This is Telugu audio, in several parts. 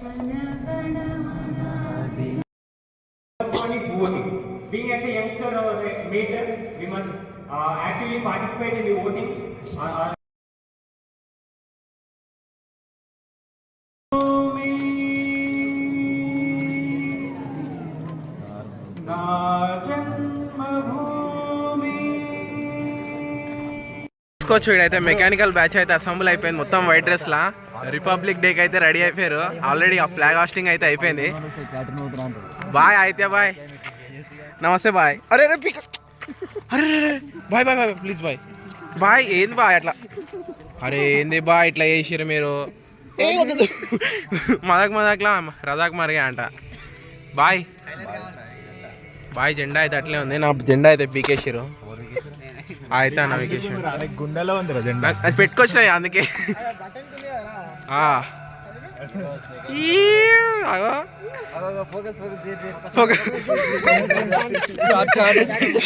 Being as a youngster or a major, we must actively participate in the voting. చూసుకోవచ్చు ఇక్కడైతే మెకానికల్ బ్యాచ్ అయితే అసెంబ్ల్ అయిపోయింది మొత్తం వైట్ డ్రెస్ లా. రిపబ్లిక్ డేకి అయితే రెడీ అయిపోయారు ఆల్రెడీ. ఆ ఫ్లాగ్ హాస్టింగ్ అయితే అయిపోయింది. బాయ్ అయితే బాయ్, నమస్తే బాయ్. అరే అరే అరే బాయ్ బాయ్ బాయ్ ప్లీజ్ బాయ్. బాయ్ ఏంది బాయ్ అట్లా? అరే ఏంది బాయ్ ఇట్లా చేసిరు మీరు? మదక్లా రజాక్ మరిగా అంట. బాయ్ బాయ్. జెండా అయితే అట్లే ఉంది. నా జెండా అయితే పీకేసారు అయితే అన్న వెకేషన్ గుండెలో ఉంది జెండా. అది పెట్టుకొచ్చినాయి అందుకే.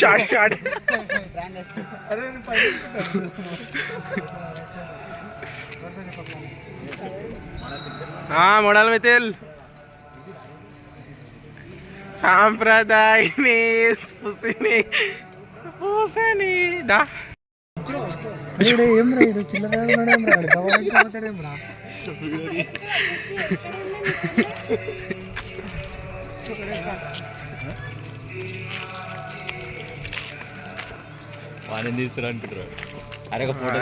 షార్ట్ షార్ట్ మోడల్ మిథిల్ సాంప్రదాయని పుసిని పూసని దా. వాడిని తీసుకురా అనుకుంటారు. అరే ఒక ఫోటో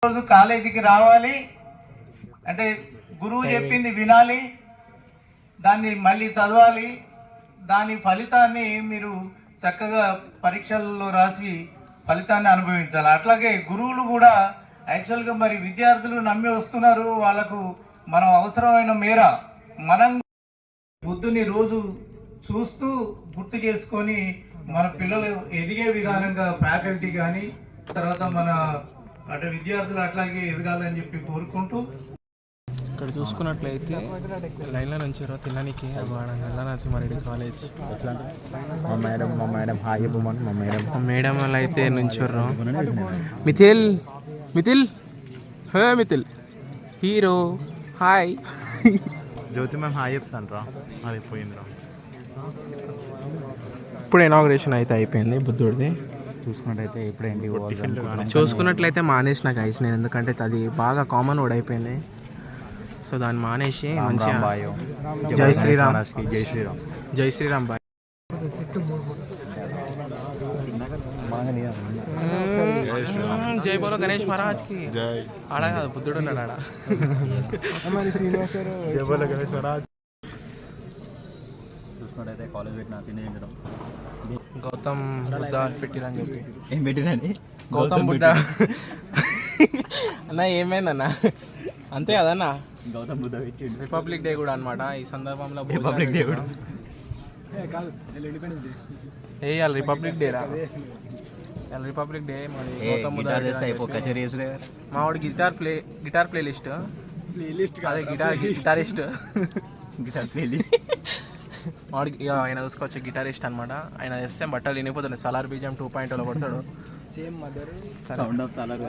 రోజు కాలేజీకి రావాలి అంటే గురువు చెప్పింది వినాలి, దాన్ని మళ్ళీ చదవాలి, దాని ఫలితాన్ని మీరు చక్కగా పరీక్షల్లో రాసి ఫలితాన్ని అనుభవించాలి. అట్లాగే గురువులు కూడా యాక్చువల్గా మరి విద్యార్థులు నమ్మి వస్తున్నారు, వాళ్ళకు మనం అవసరమైన మేర మనం బుద్ధుని రోజు చూస్తూ గుర్తు చేసుకొని మన పిల్లలు ఎదిగే విధానంగా ఫ్యాకల్టీ కానీ తర్వాత మన అటు విద్యార్థులు అట్లాగే ఎదగాలని చెప్పి కోరుకుంటూ ఇక్కడ చూసుకున్నట్లయితే లైన్లో నుంచి తినడానికి నల్ల నరసింహారెడ్డి కాలేజ్. మా మేడం వాళ్ళు అయితే నుంచోర్రు. మిథిల్ మిథిల్ హే మిథిల్ హీరో హాయ్. జ్యోతి మ్యామ్ హాయ్ చెప్తాను రా. అది పోయిందిరా. ఇప్పుడు ఇనాగ్రేషన్ అయితే అయిపోయింది బుద్ధుడిది. చూసుకున్నట్టయితే ఇప్పుడేంటి చూసుకున్నట్లయితే మానేసిన గైస్ నేను, ఎందుకంటే అది బాగా కామన్ వర్డ్ అయిపోయింది. సో దాన్ని మానేసి మంచిగా జై శ్రీరామ్ జై శ్రీరామ్ జై శ్రీరామ్ బాయ్. జై బోలో గణేష్ మహారాజ్కి. ఆడ కాదు బుద్ధుడు ఉన్నాడు ఆడ. జై బోలో గణేష్ మహారాజ్. చూసుకున్నట్టయితే కాలేజ్ పెట్టిన తినేయడం గౌతమ్ బుద్ధ పెట్టిరని చెప్పి. ఏం పెట్టిరండి? గౌతమ్ బుద్ధ అన్న ఏమైందన్న అంతే కదన్నా. గౌతమ్ బుద్ధ పెట్టిండు. రిపబ్లిక్ డే కూడా అనమాట ఈ సందర్భంలో. రిపబ్లిక్ డే కూడా వేయాలి రిపబ్లిక్ డే రా. రిపబ్లిక్ డే మరి గౌతమ్ బుద్ధ మా వాడు గిటార్ ప్లే లిస్ట్ అదే గిటారిస్ట్ వాడికి ఆయన చూసుకోవచ్చు గిటారిస్ట్ అనమాట. ఆయన వేస్తే బట్టలు వినిపోతున్నాయి. సలార్ బీజం 2.0 కొడతాడు. Same mother sound of Salaar